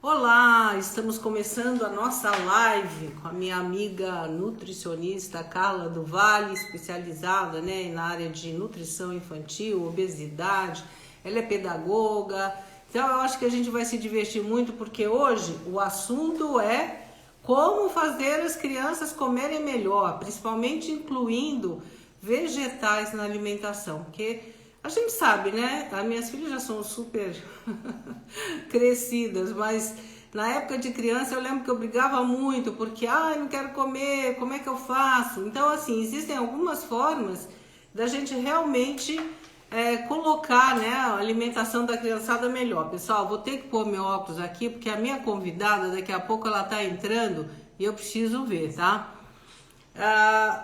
Olá, estamos começando a nossa live com a minha amiga nutricionista Carla do Vale, especializada, na área de nutrição infantil, obesidade. Ela é pedagoga, então eu acho que a gente vai se divertir muito porque hoje o assunto é como fazer as crianças comerem melhor, principalmente incluindo vegetais na alimentação, porque a gente sabe, né? As minhas filhas já são super crescidas, mas na época de criança eu lembro que eu brigava muito, porque, não quero comer, como é que eu faço? Então, assim, existem algumas formas da gente realmente colocar, né, a alimentação da criançada melhor. Pessoal, vou ter que pôr meu óculos aqui, porque a minha convidada, daqui a pouco ela tá entrando e eu preciso ver, tá?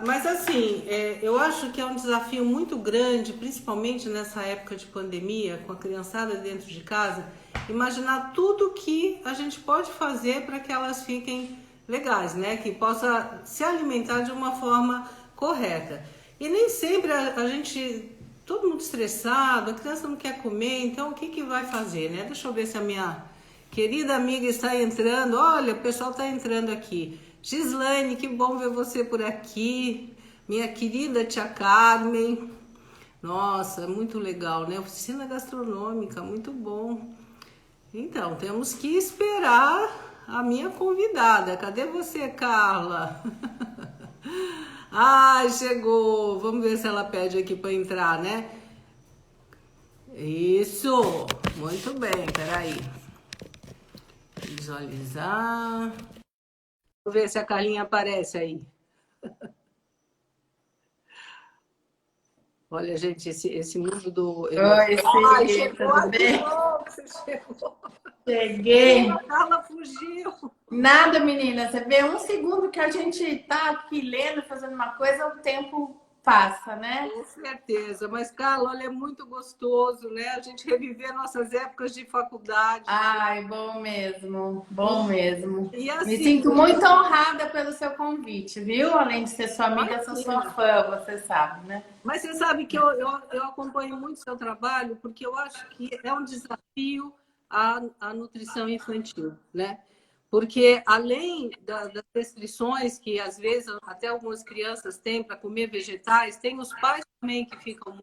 Mas assim, eu acho que é um desafio muito grande, principalmente nessa época de pandemia, com a criançada dentro de casa, imaginar tudo que a gente pode fazer para que elas fiquem legais, né? Que possa se alimentar de uma forma correta. E nem sempre a gente, todo mundo estressado, a criança não quer comer, então o que que vai fazer, né? Deixa eu ver se a minha querida amiga está entrando. Olha, o pessoal está entrando aqui. Gislaine, que bom ver você por aqui. Minha querida tia Carmen. Nossa, muito legal, né? Oficina gastronômica, muito bom. Então, temos que esperar a minha convidada. Cadê você, Carla? Ai, chegou. Vamos ver se ela pede aqui para entrar, né? Isso. Muito bem, peraí. Visualizar. Vou ver se a Carlinha aparece aí. Olha, gente, esse mundo do. Oi, Ai, Cê, chegou tudo aqui, bem? bom, você chegou. Cheguei. A Carla fugiu. Nada, menina. Você vê um segundo que a gente tá aqui lendo, fazendo uma coisa, o tempo passa, né? Com certeza. Mas, Carla, olha, é muito gostoso, né? A gente reviver nossas épocas de faculdade. Ai, bom mesmo, bom E, mesmo. e Me assim, sinto muito honrada pelo seu convite, viu? Além de ser sua amiga, sou sua imagina. fã, você sabe, né? Mas você sabe que eu acompanho muito o seu trabalho, porque eu acho que é um desafio a nutrição infantil, né? Porque além das restrições que às vezes até algumas crianças têm para comer vegetais, tem os pais também que ficam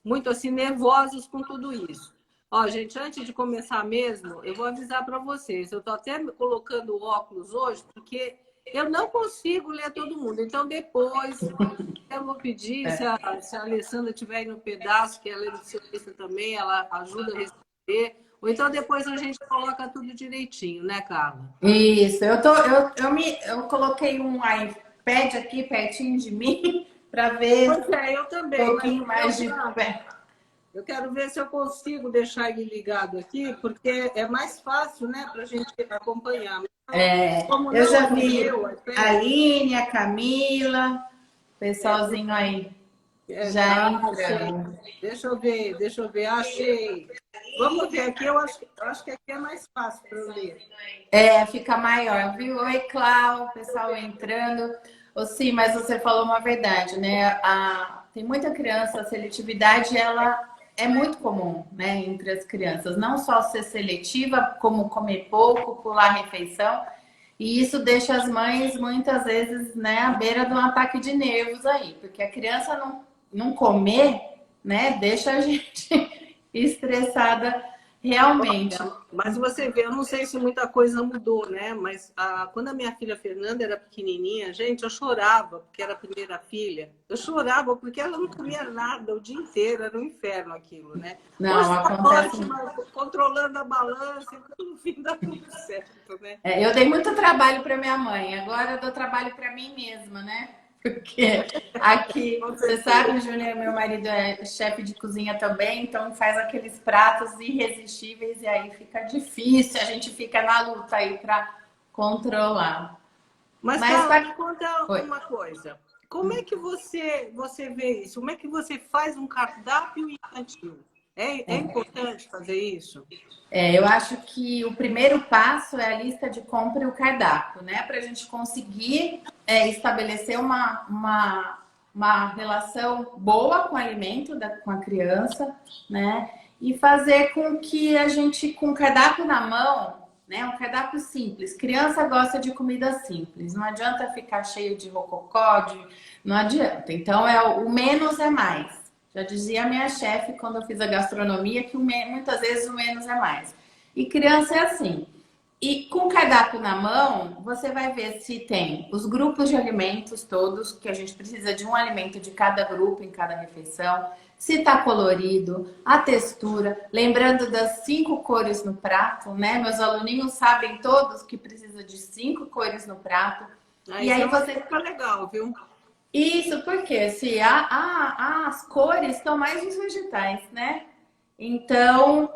muito assim nervosos com tudo isso. Ó, gente, antes de começar mesmo, eu vou avisar para vocês. Eu estou até colocando óculos hoje porque eu não consigo ler todo mundo. Então depois eu vou pedir, se a Alessandra estiver aí no pedaço, que ela é nutricionista também, ela ajuda a responder. Ou então depois a gente coloca tudo direitinho, né, Carla? Isso, eu coloquei um iPad aqui pertinho de mim para ver Pois é, eu um também, mas pouquinho mais de perto. eu quero ver se eu consigo deixar ele ligado aqui, porque é mais fácil, né, para a gente acompanhar. Como Eu não já é o vi meu a iPad, Aline, a Camila, pessoalzinho aí já achei. entrando. Deixa eu ver, achei. Vamos ver aqui, eu acho que aqui é mais fácil para eu ler. É, fica maior, viu? Oi, Clau, pessoal entrando. Ô, sim, mas você falou uma verdade, né? Tem muita criança, a seletividade, ela é muito comum, né, entre as crianças. Não só ser seletiva, como comer pouco, pular a refeição. E isso deixa as mães, muitas vezes, né, à beira de um ataque de nervos aí. Porque a criança não comer, né, deixa a gente estressada realmente. Mas você vê, eu não sei se muita coisa mudou, né? Mas quando a minha filha Fernanda era pequenininha, gente, eu chorava, porque era a primeira filha. Eu chorava porque ela não comia nada o dia inteiro, era um inferno aquilo, né? Hoje Não, está acontece. ótima, controlando a balança, então no fim dá tudo certo, né? É, eu dei muito trabalho para minha mãe, agora eu dou trabalho para mim mesma, né? Porque aqui, Com você sabe, certeza. o Júnior, meu marido, é chefe de cozinha também, então faz aqueles pratos irresistíveis e aí fica difícil, a gente fica na luta aí para controlar. Mas, Mas Carla, tá. me conta Oi. uma coisa. Como é que você vê isso? Como é que você faz um cardápio infantil? É importante fazer isso? É, eu acho que o primeiro passo é a lista de compra e o cardápio, né? Para a gente conseguir estabelecer uma relação boa com o alimento, com a criança, né? E fazer com que a gente, com o cardápio na mão, né? Um cardápio simples. Criança gosta de comida simples. Não adianta ficar cheio de rococó, não adianta. Então, o menos é mais. Já dizia a minha chefe quando eu fiz a gastronomia que muitas vezes o menos é mais. E criança é assim. E com o cardápio na mão, você vai ver se tem os grupos de alimentos todos, que a gente precisa de um alimento de cada grupo em cada refeição, se tá colorido, a textura, lembrando das 5 cores no prato, né? Meus aluninhos sabem todos que precisa de 5 cores no prato. E aí você fica legal, viu? Isso, porque se as cores estão mais nos vegetais, né? Então,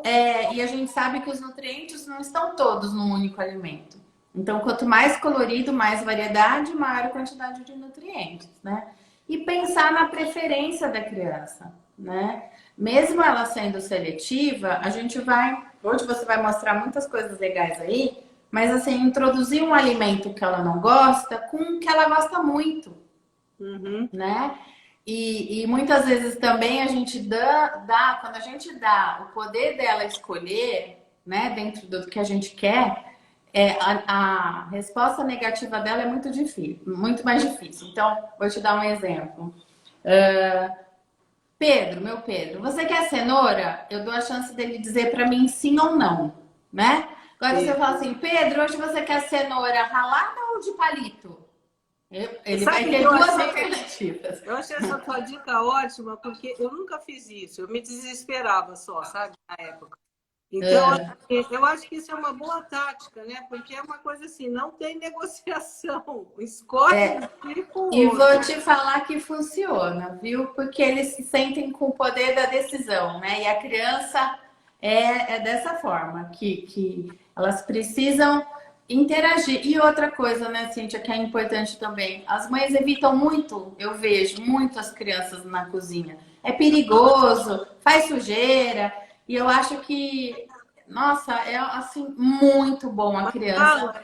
e a gente sabe que os nutrientes não estão todos num único alimento. Então, quanto mais colorido, mais variedade, maior a quantidade de nutrientes, né? E pensar na preferência da criança, né? Mesmo ela sendo seletiva, a gente vai... Hoje você vai mostrar muitas coisas legais aí, mas assim, introduzir um alimento que ela não gosta com um que ela gosta muito, né? E muitas vezes também a gente quando a gente dá o poder dela escolher, né, dentro do que a gente quer, a resposta negativa dela é muito difícil, muito mais difícil. Então, vou te dar um exemplo. Pedro, meu Pedro, você quer cenoura? Eu dou a chance dele dizer para mim sim ou não, né? Agora você fala assim, Pedro, hoje você quer cenoura ralada ou de palito? Ele vai ter duas alternativas. Eu achei essa tua dica ótima, porque eu nunca fiz isso. Eu me desesperava só, sabe, na época. Então, eu acho que isso é uma boa tática, né? Porque é uma coisa assim, não tem negociação. Escolhe um tipo. E vou te falar que funciona, viu? Porque eles se sentem com o poder da decisão, né? E a criança é dessa forma, que elas precisam interagir. E outra coisa, né, Cíntia, que é importante também. As mães evitam muito, eu vejo, muito as crianças na cozinha. É perigoso, faz sujeira. E eu acho que, nossa, é assim, muito bom a criança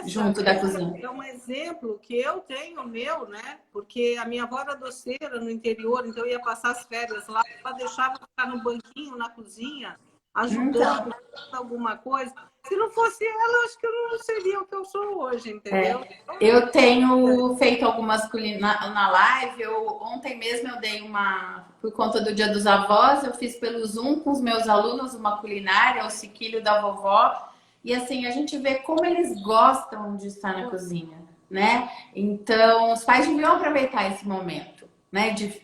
junto da cozinha. É um exemplo que eu tenho meu, né? Porque a minha avó era doceira no interior, então eu ia passar as férias lá, ela deixava eu ficar no banquinho, na cozinha, ajudando alguma coisa. Se não fosse ela, acho que eu não seria o que eu sou hoje, entendeu? Eu tenho feito algumas na live. Ontem mesmo eu dei por conta do Dia dos Avós, eu fiz pelo Zoom com os meus alunos uma culinária, o Siquilho da Vovó. E assim, a gente vê como eles gostam de estar na cozinha, né? Então, os pais deviam aproveitar esse momento, né? De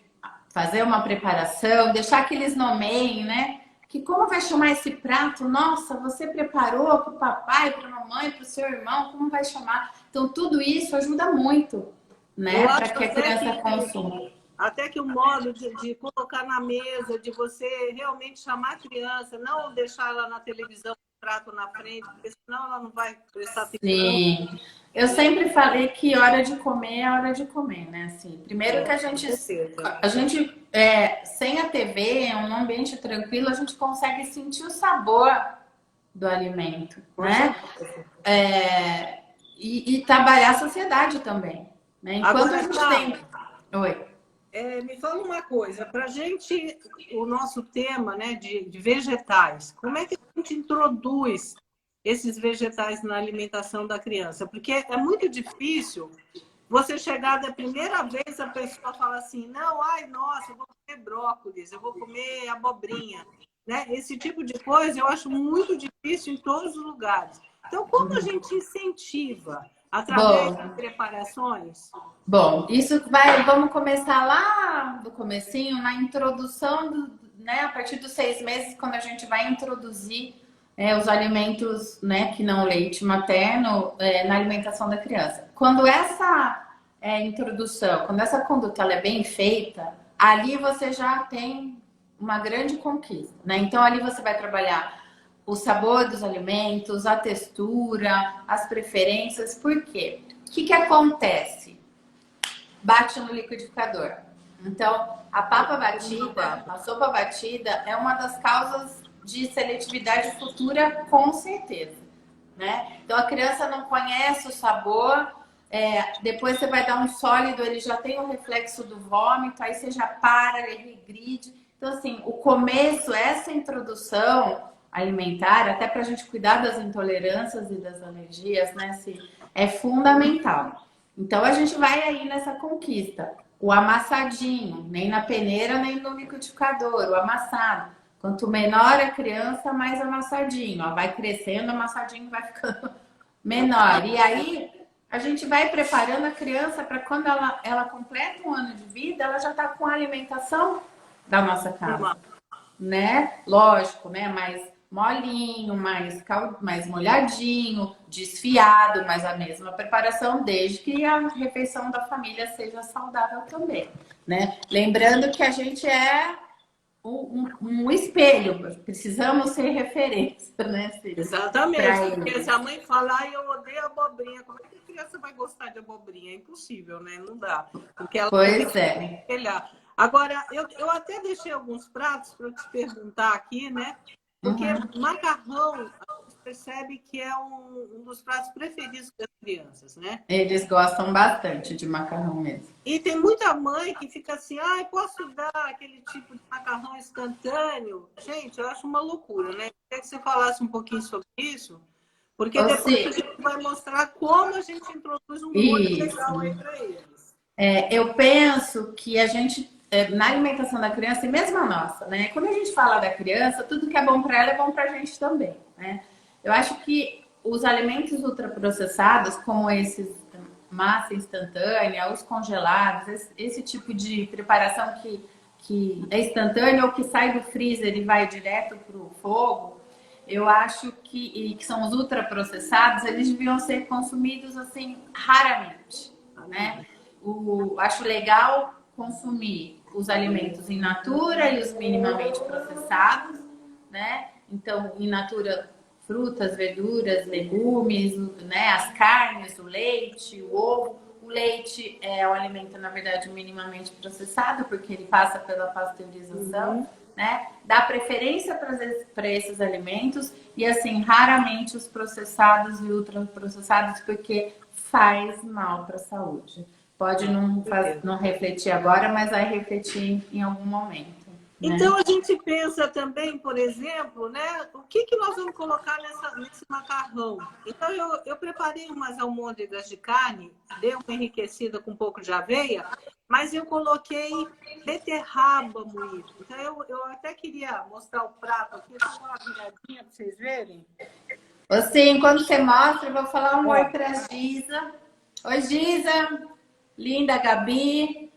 fazer uma preparação, deixar que eles nomeiem, né? Que como vai chamar esse prato? Nossa, você preparou para o papai, para a mamãe, para o seu irmão, como vai chamar? Então, tudo isso ajuda muito, né? Para que a criança consuma. Até que o modo de colocar na mesa, de você realmente chamar a criança, não deixar ela na televisão, o prato na frente, porque senão ela não vai prestar atenção. Sim. Eu sempre falei que hora de comer é hora de comer, né? Assim, primeiro que a gente sem a TV, um ambiente tranquilo, a gente consegue sentir o sabor do alimento, né? E trabalhar a sociedade também, né? Enquanto a gente tem... Oi. Me fala uma coisa, para a gente, o nosso tema, né, de vegetais, como é que a gente introduz esses vegetais na alimentação da criança? Porque é muito difícil você chegar da primeira vez, a pessoa fala assim, não, ai, nossa, eu vou comer brócolis, eu vou comer abobrinha, né? Esse tipo de coisa eu acho muito difícil em todos os lugares. Então, como a gente incentiva? Através de preparações? Bom, vamos começar lá do comecinho, na introdução, né, a partir dos 6 meses, quando a gente vai introduzir os alimentos, né, que não leite materno, na alimentação da criança. Quando essa introdução, quando essa conduta ela é bem feita, ali você já tem uma grande conquista, né? Então, ali você vai trabalhar o sabor dos alimentos, a textura, as preferências. Por quê? O que acontece? Bate no liquidificador. Então, a papa batida, a sopa batida, é uma das causas de seletividade futura, com certeza, né? Então, a criança não conhece o sabor, depois você vai dar um sólido, ele já tem o reflexo do vômito, aí você já para, ele regride. Então, assim, o começo, essa introdução, alimentar, até para a gente cuidar das intolerâncias e das alergias, né? É fundamental. Então a gente vai aí nessa conquista. O amassadinho, nem na peneira, nem no liquidificador, o amassado. Quanto menor a criança, mais amassadinho. Ó, vai crescendo, o amassadinho vai ficando menor. E aí a gente vai preparando a criança para quando ela completa um ano de vida, ela já está com a alimentação da nossa casa, né? Lógico, né? Mais molinho, mais molhadinho, desfiado, mas a mesma preparação, desde que a refeição da família seja saudável também, né? Lembrando que a gente é um espelho, precisamos ser referência, né, Cida? Exatamente, porque se a mãe falar, eu odeio abobrinha, como é que a criança vai gostar de abobrinha? É impossível, né? Não dá. Porque ela Pois tem é. que espelhar. Agora, eu até deixei alguns pratos para te perguntar aqui, né? Porque macarrão, a gente percebe que é um dos pratos preferidos das crianças, né? Eles gostam bastante de macarrão mesmo. E tem muita mãe que fica assim, ai, posso dar aquele tipo de macarrão instantâneo? Gente, eu acho uma loucura, né? Queria que você falasse um pouquinho sobre isso, porque depois a gente vai mostrar como a gente introduz um molho legal aí para eles. Eu penso que a gente, na alimentação da criança, e mesmo a nossa, né? Quando a gente fala da criança, tudo que é bom para ela é bom para a gente também, né? Eu acho que os alimentos ultraprocessados, como esses massa instantânea, os congelados, esse tipo de preparação que é instantânea ou que sai do freezer e vai direto para o fogo, eu acho que são os ultraprocessados, eles deviam ser consumidos assim raramente, né? Acho legal consumir os alimentos in natura e os minimamente processados, né? Então, in natura, frutas, verduras, legumes, né? As carnes, o leite, o ovo. O leite é um alimento, na verdade, minimamente processado, porque ele passa pela pasteurização, né? Dá preferência para esses alimentos e, assim, raramente os processados e ultraprocessados, porque faz mal para a saúde. Pode não refletir agora, mas vai refletir em algum momento. Né? Então a gente pensa também, por exemplo, né, o que nós vamos colocar nesse macarrão. Então eu preparei umas almôndegas de carne, dei uma enriquecida com um pouco de aveia, mas eu coloquei beterraba moída. Então eu até queria mostrar o prato aqui, só uma viradinha para vocês verem. Assim, enquanto você mostra, eu vou falar um oi para a Giza. Oi, Giza! Linda, Gabi,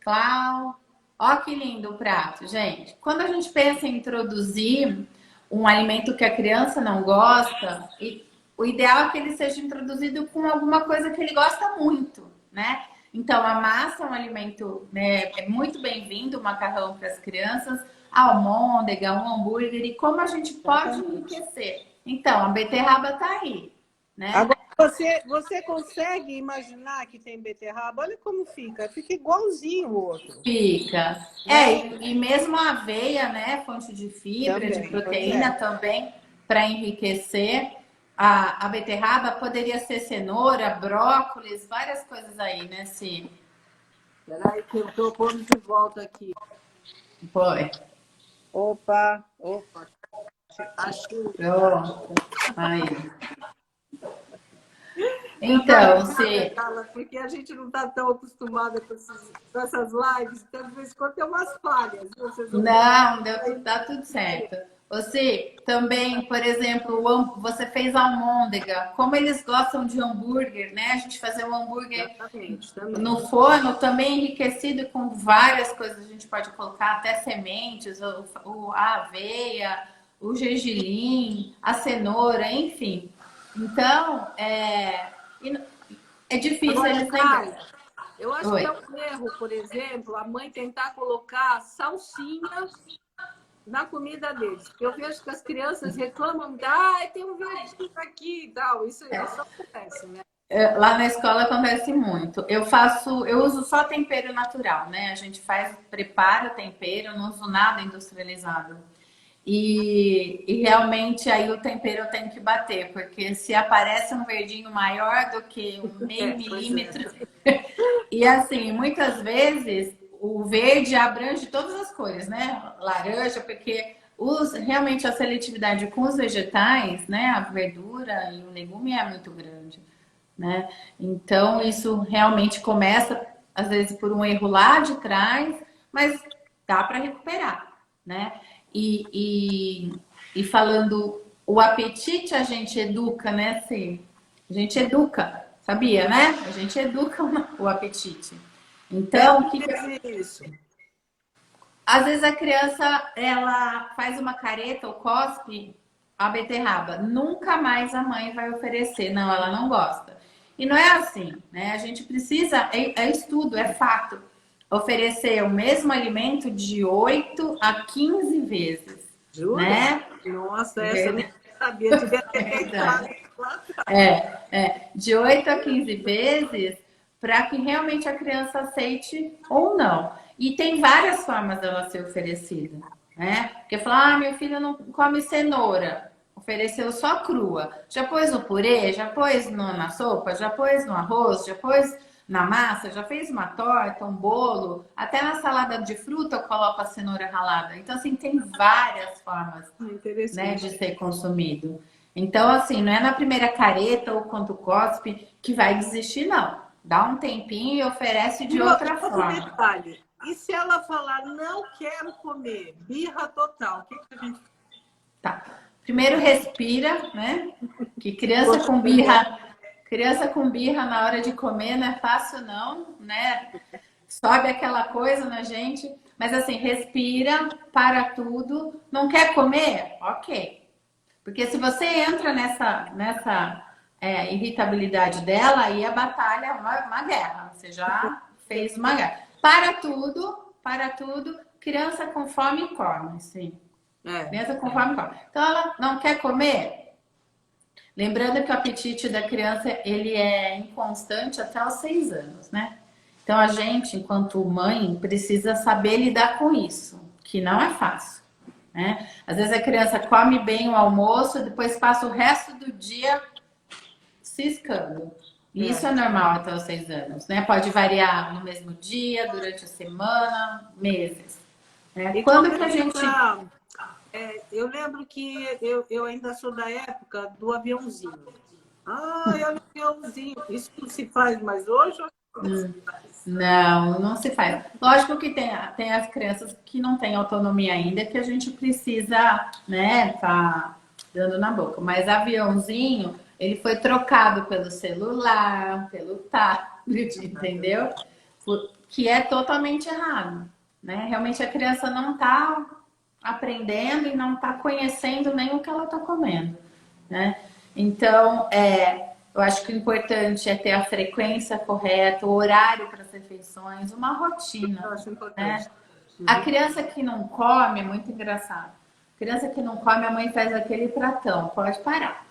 Clau. Ó que lindo o prato, gente. Quando a gente pensa em introduzir um alimento que a criança não gosta, o ideal é que ele seja introduzido com alguma coisa que ele gosta muito, né? Então, a massa é um alimento, né, é muito bem-vindo, o macarrão para as crianças, a almôndega, um hambúrguer, e como a gente pode enriquecer. Então, a beterraba tá aí, né? Agora, você consegue imaginar que tem beterraba? Olha como fica. Fica igualzinho o outro. Fica. E mesmo a aveia, né? Fonte de fibra, também, de proteína também, para enriquecer. A beterraba poderia ser cenoura, brócolis, várias coisas aí, né, Sim? Peraí que eu estou pondo de volta aqui. Foi. Opa. Achei. Pronto. Aí. Então, Sim. Porque a gente não está tão acostumada com essas lives, então de vez em quando tem umas falhas. Não, tá tudo certo. Você também, por exemplo, você fez almôndega. Como eles gostam de hambúrguer, né? A gente fazer um hambúrguer no forno, também enriquecido com várias coisas. A gente pode colocar até sementes, a aveia, o gergelim, a cenoura, enfim. Então, é difícil eles lembrarem. Eu acho que é um erro, por exemplo, a mãe tentar colocar salsinha na comida deles. Eu vejo que as crianças reclamam, tem um verdinho aqui e tal. Isso acontece, né? Lá na escola acontece muito. Eu uso só tempero natural, né? A gente prepara o tempero, não uso nada industrializado. E realmente aí o tempero tem que bater, porque se aparece um verdinho maior do que um meio milímetro. E assim, muitas vezes o verde abrange todas as cores, né? Laranja, porque Realmente a seletividade com os vegetais, né? A verdura e o legume é muito grande, né? Então, isso realmente começa, às vezes, por um erro lá de trás, mas dá para recuperar, né? E falando, o apetite a gente educa, né? Sim, a gente educa, sabia, né? A gente educa o apetite. Então, o que isso? Às vezes a criança, ela faz uma careta ou cospe a beterraba. Nunca mais a mãe vai oferecer. Não, ela não gosta. E não é assim, né? A gente precisa, é estudo, é fato, oferecer o mesmo alimento de 8 a 15 vezes. Jura? Né? Nossa, essa eu nem sabia. Devia ter tentado. De 8 a 15 vezes para que realmente a criança aceite ou não. E tem várias formas dela ser oferecida, né? Porque falar, meu filho não come cenoura, ofereceu só crua. Já pôs no purê, já pôs na sopa, já pôs no arroz, já pôs na massa, já fez uma torta, um bolo, até na salada de fruta eu coloco a cenoura ralada. Então, assim, tem várias formas, né, de ser consumido. Então, assim, não é na primeira careta ou quando cospe que vai desistir, não. Dá um tempinho e oferece de outra forma. Detalhe. E se ela falar, não quero comer, birra total, o que a gente... Tá. Primeiro respira, né? Que criança com birra na hora de comer não é fácil não, né? Sobe aquela coisa na gente, mas assim, respira, para tudo, não quer comer? OK. Porque se você entra nessa irritabilidade dela, aí a batalha é uma guerra. Você já fez uma guerra. Para tudo, criança com fome come, sim. Criança com fome come. Então, ela não quer comer? Lembrando que o apetite da criança, ele é inconstante até os 6 anos, né? Então, a gente, enquanto mãe, precisa saber lidar com isso, que não é fácil, né? Às vezes a criança come bem o almoço, depois passa o resto do dia ciscando. Isso é normal até os 6 anos, né? Pode variar no mesmo dia, durante a semana, meses. Né? E quando que a gente... eu lembro que eu ainda sou da época do aviãozinho. É o aviãozinho. Isso não se faz mais hoje? Não se faz. Lógico que tem as crianças que não têm autonomia ainda, que a gente precisa, né, tá dando na boca. Mas aviãozinho, ele foi trocado pelo celular, pelo tablet, entendeu? Que é totalmente errado, né? Realmente a criança não está aprendendo e não está conhecendo nem o que ela está comendo, né? Então, eu acho que o importante é ter a frequência correta, o horário para as refeições, uma rotina. Eu acho importante. Né? A criança que não come é muito engraçado. A criança que não come, a mãe faz aquele pratão, pode parar.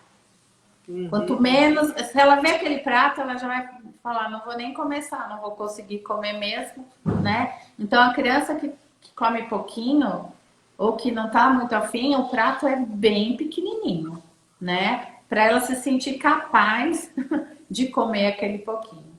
Quanto menos, se ela vê aquele prato, ela já vai falar, não vou nem começar, não vou conseguir comer mesmo, né? Então, a criança que come pouquinho ou que não tá muito afim, o prato é bem pequenininho, né? Para ela se sentir capaz de comer aquele pouquinho.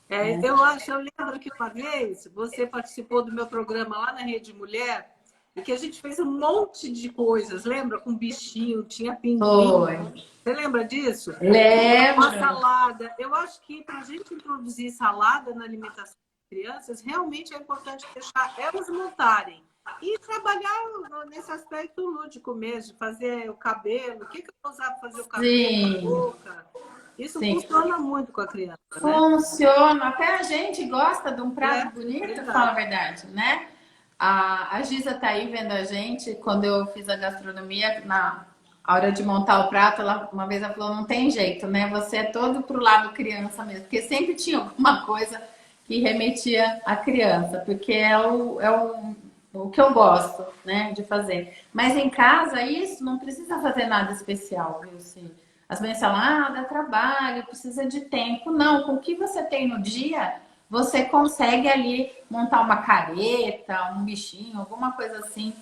Eu lembro que uma vez você participou do meu programa lá na Rede Mulher e que a gente fez um monte de coisas, lembra? Com bichinho, tinha pinguim. Você lembra disso? Lembro. Uma salada. Eu acho que para a gente introduzir salada na alimentação das crianças, realmente é importante deixar elas montarem. E trabalhar nesse aspecto lúdico mesmo, de fazer o cabelo, o que eu vou usar para fazer o cabelo, a boca. Isso funciona muito com a criança, Funciona. Né? Até a gente gosta de um prato bonito, fala a verdade, né? A Giza tá aí vendo a gente. Quando eu fiz a gastronomia, na hora de montar o prato, uma vez ela falou, não tem jeito, né? Você é todo pro lado criança mesmo. Porque sempre tinha alguma coisa que remetia à criança. Porque é o que eu gosto, né, de fazer. Mas em casa, isso não precisa fazer nada especial, viu? Assim, as mães falam, dá trabalho, precisa de tempo. Não, com o que você tem no dia, você consegue ali montar uma careta, um bichinho, alguma coisa assim.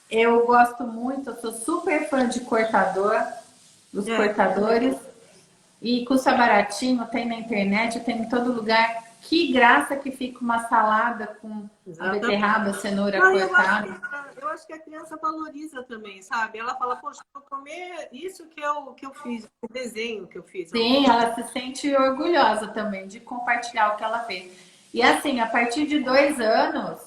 Eu gosto muito, eu sou super fã de cortador, dos cortadores. E custa baratinho, tem na internet, tem em todo lugar. que graça que fica uma salada com a beterraba, a cenoura cortada. Eu acho que a criança valoriza também, sabe? Ela fala, poxa, vou comer isso que eu fiz, o desenho que eu fiz. Sim, ela se sente orgulhosa também de compartilhar o que ela fez. E assim, a partir de 2 anos,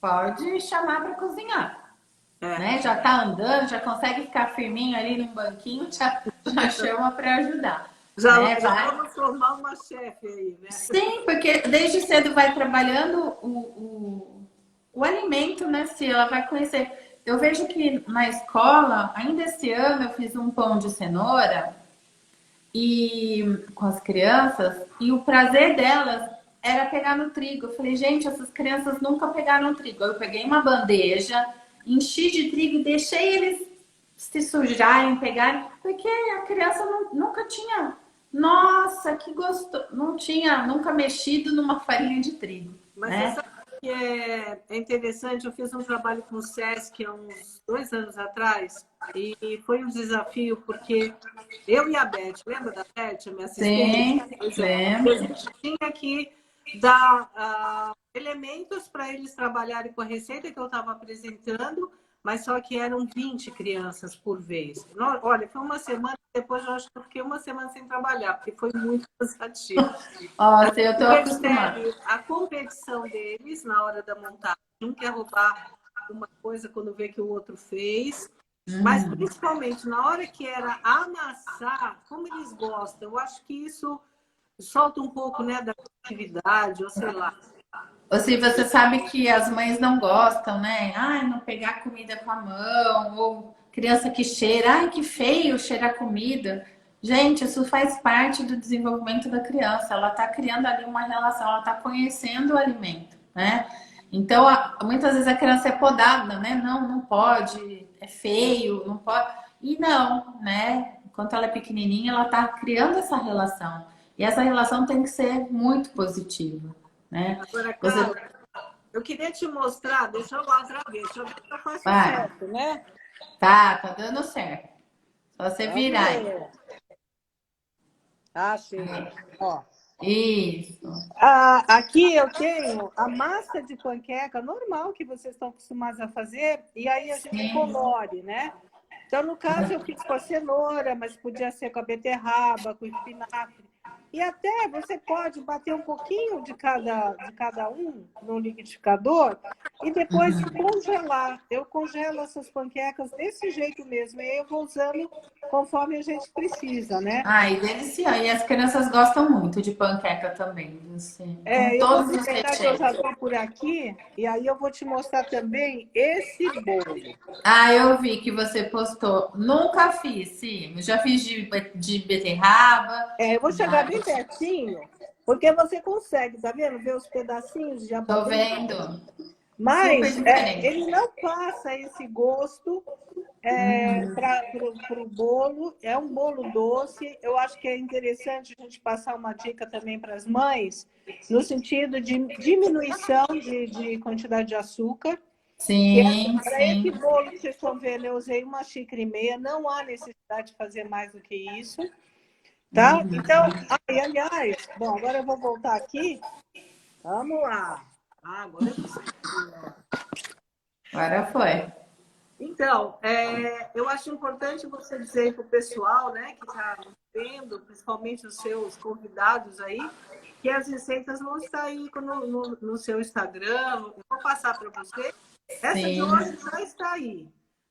pode chamar para cozinhar. Né? Já tá andando, já consegue ficar firminho ali no banquinho, já chama para ajudar. Já, né? Vamos formar uma chefe aí, né? Sim, porque desde cedo vai trabalhando o alimento, né? Se ela vai conhecer. Eu vejo que na escola, ainda esse ano, eu fiz um pão de cenoura e com as crianças, e o prazer delas era pegar no trigo. Eu falei, gente, essas crianças nunca pegaram trigo. Eu peguei uma bandeja, enchi de trigo e deixei eles se sujarem, pegarem, porque a criança nunca tinha. Nossa, que gostoso! Não tinha nunca mexido numa farinha de trigo. Mas né? você sabe que é interessante, eu fiz um trabalho com o SESC há uns 2 anos atrás, e foi um desafio, porque eu e a Beth, lembra da Beth, a minha assistente? Sim, A gente tinha que dar elementos para eles trabalharem com a receita que eu estava apresentando, mas só que eram 20 crianças por vez. Olha, foi uma semana, depois eu acho que eu fiquei uma semana sem trabalhar, porque foi muito cansativo. Nossa, eu tô acostumada. A competição deles na hora da montagem, um quer roubar uma coisa quando vê que o outro fez, mas principalmente na hora que era amassar, como eles gostam, eu acho que isso solta um pouco, né, da atividade, ou sei lá. Ou se você sabe que as mães não gostam, né? Ai, não pegar comida com a mão, ou criança que cheira, ai, que feio cheirar comida. Gente, isso faz parte do desenvolvimento da criança. Ela está criando ali uma relação, ela está conhecendo o alimento, né? Então, muitas vezes a criança é podada, né? Não, não pode, é feio, não pode. E não, né? Enquanto ela é pequenininha, ela está criando essa relação. E essa relação tem que ser muito positiva. Né? Agora, Carla, eu queria te mostrar, deixa eu lá outra vez, deixa eu ver se eu faço certo, né? Tá dando certo. Só você virar aí. Achei. Ó. Isso. Aqui eu tenho a massa de panqueca normal que vocês estão acostumados a fazer, e aí a gente colore, né? Então, no caso, eu fiz com a cenoura, mas podia ser com a beterraba, com espinafre. E até você pode bater um pouquinho de cada um no liquidificador e depois congelar. Eu congelo essas panquecas desse jeito mesmo. E aí eu vou usando conforme a gente precisa, né? Ai, delícia. E as crianças gostam muito de panqueca também. Assim, eu vou aproveitar que eu já estou por aqui e aí eu vou te mostrar também esse bolo. Ah, eu vi que você postou. Nunca fiz, sim. Já fiz de beterraba. Eu vou chegar bem pertinho, porque você consegue, tá vendo? Ver os pedacinhos de abóbora. Tô vendo. Mas ele não passa esse gosto para o bolo. É um bolo doce. Eu acho que é interessante a gente passar uma dica também para as mães, no sentido de diminuição de quantidade de açúcar. Sim, para esse bolo que vocês estão vendo, eu usei 1,5 xícaras, não há necessidade de fazer mais do que isso. Tá? Então, aliás, bom, agora eu vou voltar aqui. Vamos lá. Agora eu consegui. Agora foi. Então, eu acho importante você dizer para o pessoal, né, que está vendo, principalmente os seus convidados aí, que as receitas vão estar aí no seu Instagram. Eu vou passar para você. Essa de hoje já está aí.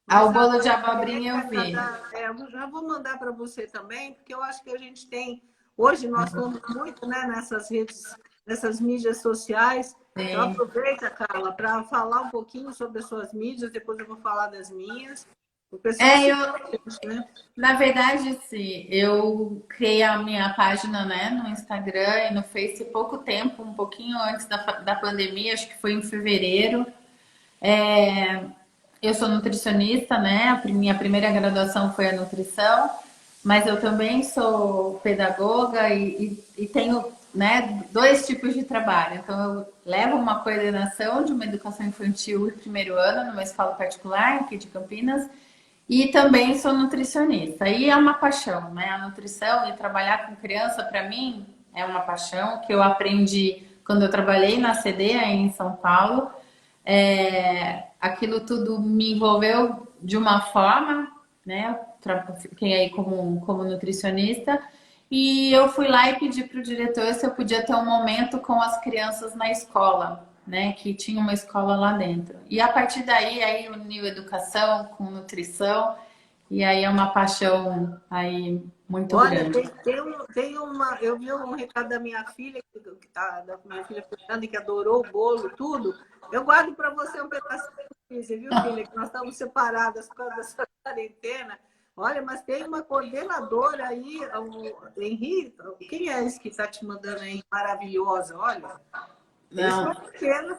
O bolo de abobrinha eu vi. Eu já vou mandar para você também, porque eu acho que a gente tem... Hoje nós estamos muito, né, nessas redes, nessas mídias sociais. Então aproveita, Carla, para falar um pouquinho sobre as suas mídias, depois eu vou falar das minhas. O pessoal né? Na verdade, sim, eu criei a minha página, né, no Instagram e no Face há pouco tempo, um pouquinho antes da pandemia, acho que foi em fevereiro. Eu sou nutricionista, né? A minha primeira graduação foi a nutrição, mas eu também sou pedagoga e tenho, né, 2 tipos de trabalho. Então, eu levo uma coordenação de uma educação infantil de 1º ano numa escola particular aqui de Campinas e também sou nutricionista. E é uma paixão, né? A nutrição e trabalhar com criança, para mim, é uma paixão que eu aprendi quando eu trabalhei na CD aí em São Paulo, aquilo tudo me envolveu de uma forma, né? Fiquei aí como nutricionista. E eu fui lá e pedi para o diretor se eu podia ter um momento com as crianças na escola, né? Que tinha uma escola lá dentro. E a partir daí, aí uniu educação com nutrição, e aí é uma paixão aí muito Olha, grande. tem uma. Eu vi um recado da minha filha, da minha filha Fernanda, que adorou o bolo, tudo. Eu guardo para você um pedacinho, viu, filha? Que nós estamos separadas por causa dessa quarentena. Olha, mas tem uma coordenadora aí, o Henrique. Quem é esse que está te mandando aí? Maravilhosa, olha. Esse Não. foi pequeno.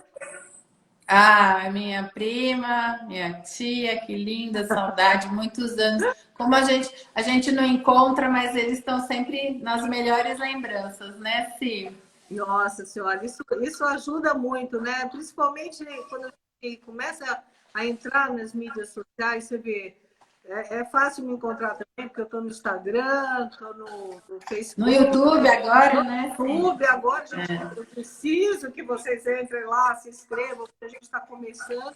Ah, minha prima, minha tia, que linda, saudade, muitos anos. Como a gente não encontra, mas eles estão sempre nas melhores lembranças, né, Si? Nossa Senhora, isso ajuda muito, né? Principalmente quando a gente começa a entrar nas mídias sociais, você vê, é fácil me encontrar também, porque eu estou no Instagram, estou no No Facebook, YouTube agora, no né, Si? YouTube. Agora, gente, eu preciso que vocês entrem lá, se inscrevam, porque a gente está começando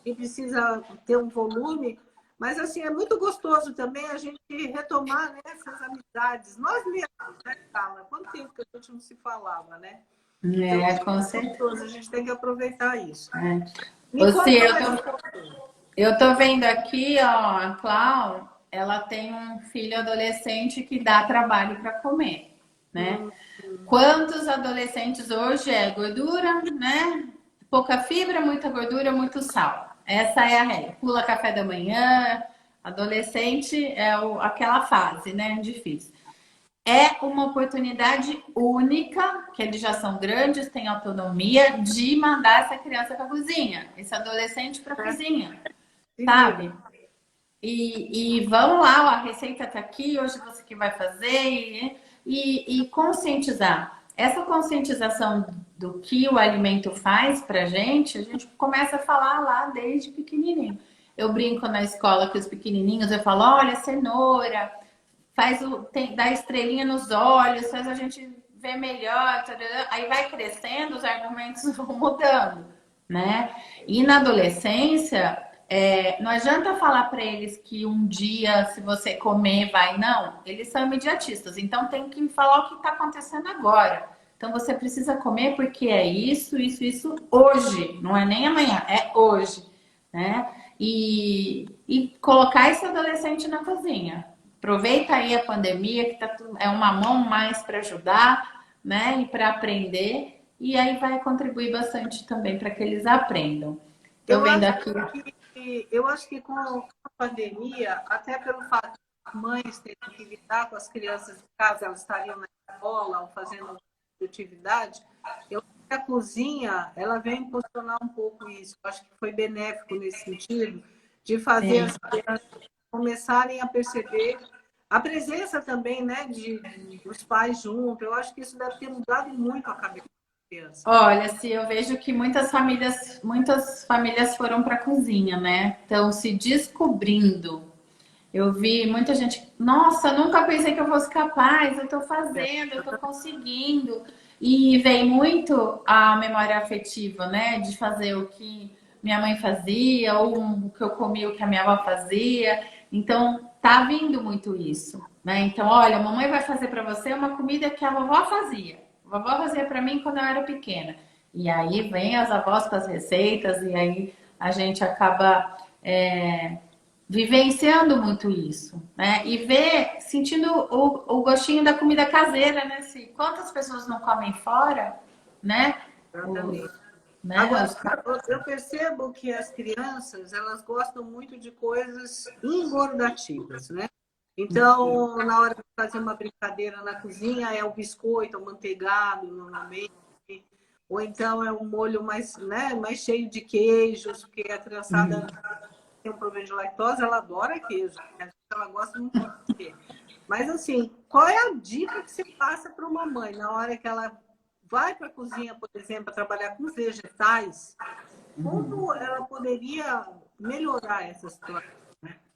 e precisa ter um volume. Mas, assim, é muito gostoso também a gente retomar, né, essas amizades. Nós mesmos, né, Carla? Quanto tempo que a gente não se falava, né? Então, Com é certeza. gostoso, a gente tem que aproveitar isso. Me Ô, Si, conta mais um pouquinho. eu tô vendo aqui, ó, a Clau, ela tem um filho adolescente que dá trabalho para comer, né? Quantos adolescentes hoje é gordura, né? Pouca fibra, muita gordura, muito sal. Essa é a regra. Pula café da manhã, adolescente é aquela fase, né? Difícil. É uma oportunidade única, que eles já são grandes, têm autonomia, de mandar essa criança para a cozinha, esse adolescente para a cozinha, sabe? E vamos lá, ó, a receita tá aqui, hoje você que vai fazer e conscientizar. Essa conscientização do que o alimento faz pra gente, a gente começa a falar lá desde pequenininho. Eu brinco na escola que os pequenininhos, eu falo, olha, cenoura, dá estrelinha nos olhos, faz a gente ver melhor, tarará. Aí vai crescendo, os argumentos vão mudando, né? E na adolescência, não adianta falar para eles que um dia, se você comer, vai. Não, eles são imediatistas. Então tem que falar o que está acontecendo agora. Então você precisa comer porque é isso hoje. Não é nem amanhã, é hoje, né? E colocar esse adolescente na cozinha. Aproveita aí a pandemia, que é uma mão mais para ajudar, né? E para aprender. E aí vai contribuir bastante também para que eles aprendam. Estou vendo aqui. Eu acho que com a pandemia, até pelo fato de as mães terem que lidar com as crianças em casa, elas estariam na escola ou fazendo atividade, eu acho que a cozinha, ela vem impulsionar um pouco isso. Eu acho que foi benéfico nesse sentido, de fazer as crianças começarem a perceber a presença também, né, dos pais junto. Eu acho que isso deve ter mudado muito a cabeça da criança. Olha, se eu vejo que muitas famílias foram para a cozinha, né? Estão se descobrindo. Eu vi muita gente, nossa, nunca pensei que eu fosse capaz, eu estou fazendo, eu estou conseguindo. E vem muito a memória afetiva, né? De fazer o que minha mãe fazia, ou o que eu comi, o que a minha avó fazia. Então, tá vindo muito isso, né? Então, olha, a mamãe vai fazer para você uma comida que a vovó fazia. A vovó fazia para mim quando eu era pequena. E aí vem as avós com as receitas, e aí a gente acaba vivenciando muito isso, né? E sentindo o gostinho da comida caseira, né? Quantas pessoas não comem fora, né? Exatamente. Né? Agora, eu percebo que as crianças, elas gostam muito de coisas engordativas, né? Então, na hora de fazer uma brincadeira na cozinha, é o biscoito, o manteigado, normalmente. Ou então é um molho mais, né, mais cheio de queijos, porque a criançada tem um problema de lactose, ela adora queijo, né? Ela gosta muito de queijo. Mas, assim, qual é a dica que você passa para uma mãe na hora que ela vai para a cozinha, por exemplo, trabalhar com vegetais? Como ela poderia melhorar essa situação?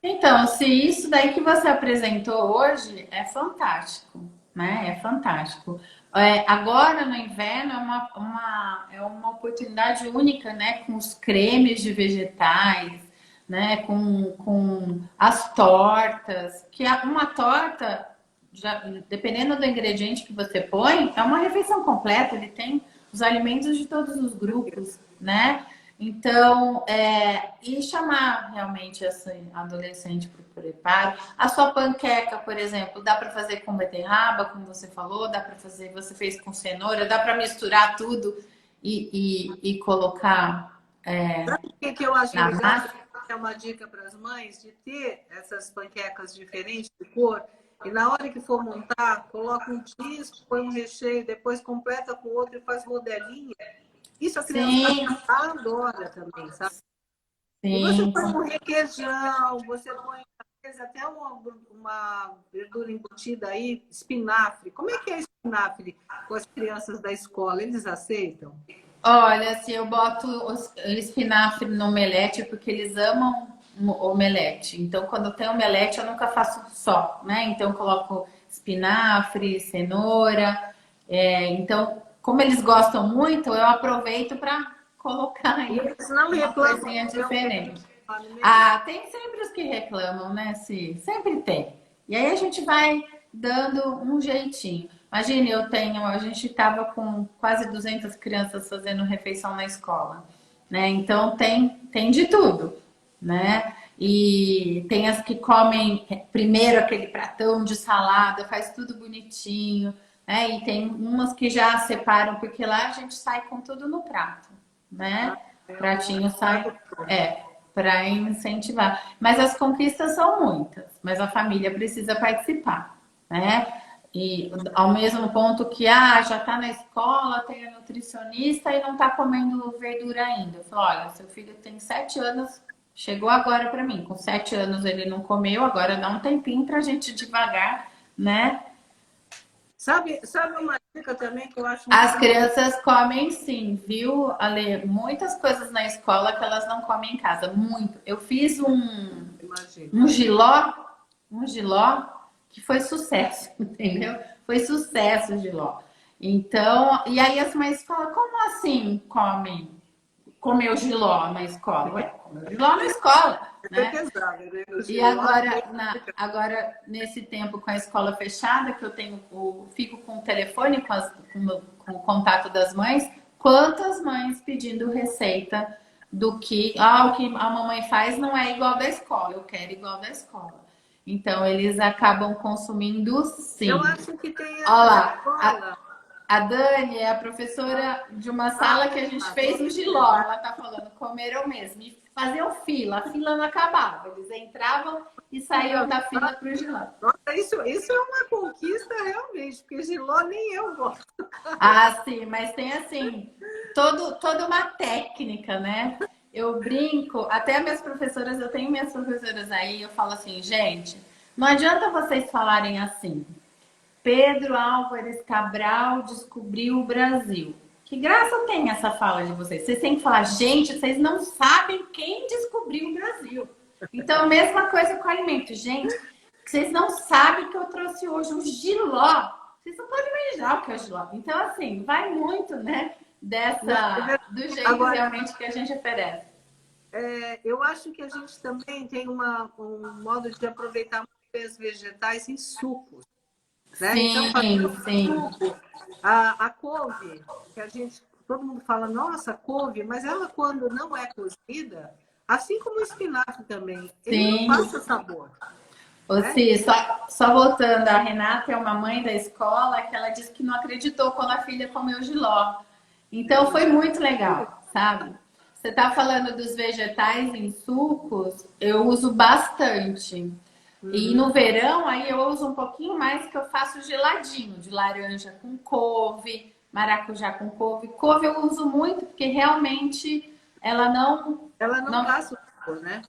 Então, se isso daí que você apresentou hoje é fantástico, né? É fantástico. Agora no inverno é uma oportunidade única, né? Com os cremes de vegetais, né? Com as tortas, que uma torta, já, dependendo do ingrediente que você põe, é uma refeição completa, ele tem os alimentos de todos os grupos, né? Então, e chamar realmente essa adolescente para o preparo. A sua panqueca, por exemplo, dá para fazer com beterraba, como você falou, dá para fazer, você fez com cenoura, dá para misturar tudo e colocar Sabe o que eu acho na legal? massa. É uma dica para as mães de ter essas panquecas diferentes de cor. E na hora que for montar, coloca um disco, põe um recheio, depois completa com outro e faz rodelinha. Isso a criançada Sim, adora também, sabe? E você sim. põe um requeijão, você põe às vezes até uma verdura embutida aí, espinafre. Como é que é espinafre com as crianças da escola? Eles aceitam? Olha, se eu boto espinafre no omelete, porque eles amam omelete. Então, quando tem omelete, eu nunca faço só, né? Então, eu coloco espinafre, cenoura. Então, como eles gostam muito, eu aproveito para colocar E aí eles não uma reclamam coisinha de ver diferente. o no meio. Ah, tem sempre os que reclamam, né, Si? Sempre tem. E aí a gente vai dando um jeitinho. Imagine, a gente estava com quase 200 crianças fazendo refeição na escola, né? Então tem de tudo, né? E tem as que comem primeiro aquele pratão de salada, faz tudo bonitinho, né? E tem umas que já separam, porque lá a gente sai com tudo no prato, né? Pratinho sai, para incentivar. Mas as conquistas são muitas, mas a família precisa participar, né? E ao mesmo ponto que já está na escola, tem a nutricionista e não está comendo verdura ainda. Eu falo, olha, seu filho tem 7 anos, chegou agora para mim. Com 7 anos ele não comeu, agora dá um tempinho para a gente devagar, né? Sabe uma dica também que eu acho As muito crianças comem sim, viu, Ale? Muitas coisas na escola que elas não comem em casa. Muito. Eu fiz imagina. um giló que foi sucesso, entendeu? Foi sucesso o giló. Então, e aí as mães falam, como assim comeu giló na escola? Ué, comeu giló na escola, É né? pesado, né? O E giló é agora, bem agora, nesse tempo com a escola fechada, que eu fico com o telefone, com o contato das mães, quantas mães pedindo receita do que, o que a mamãe faz não é igual da escola, eu quero igual da escola. Então, eles acabam consumindo Eu sim. acho que tem Olha essa na lá, escola. a Dani é a professora de uma sala que a gente fez o giló. Ela tá falando, comeram mesmo. E faziam fila, a fila não acabava. Eles entravam e saíam da fila para o giló. Nossa, isso é uma conquista realmente, porque giló nem eu gosto. Ah, sim, mas tem assim, toda uma técnica, né? Eu brinco, até minhas professoras, eu tenho minhas professoras aí, eu falo assim, gente, não adianta vocês falarem assim. Pedro Álvares Cabral descobriu o Brasil. Que graça tem essa fala de vocês? Vocês têm que falar, gente, vocês não sabem quem descobriu o Brasil. Então, mesma coisa com o alimento. Gente, vocês não sabem que eu trouxe hoje um giló. Vocês não podem imaginar o que é o giló. Então, assim, vai muito, né, do jeito Agora, realmente que a gente oferece. eu acho que a gente também tem um modo de aproveitar muito bem os vegetais em sucos, né? Então, fazer Sim, sim. um suco, a couve, que todo mundo fala, nossa, couve, mas ela quando não é cozida, assim como o espinafre também, ele não Sim. passa sabor. Ô, Cis, só voltando, a Renata é uma mãe da escola que ela disse que não acreditou quando a filha comeu giló. Então foi muito legal, sabe? Você tá falando dos vegetais em sucos, eu uso bastante. E no verão, aí eu uso um pouquinho mais, que eu faço geladinho, de laranja com couve, maracujá com couve. Couve eu uso muito porque realmente ela Ela não não passa o sabor, né?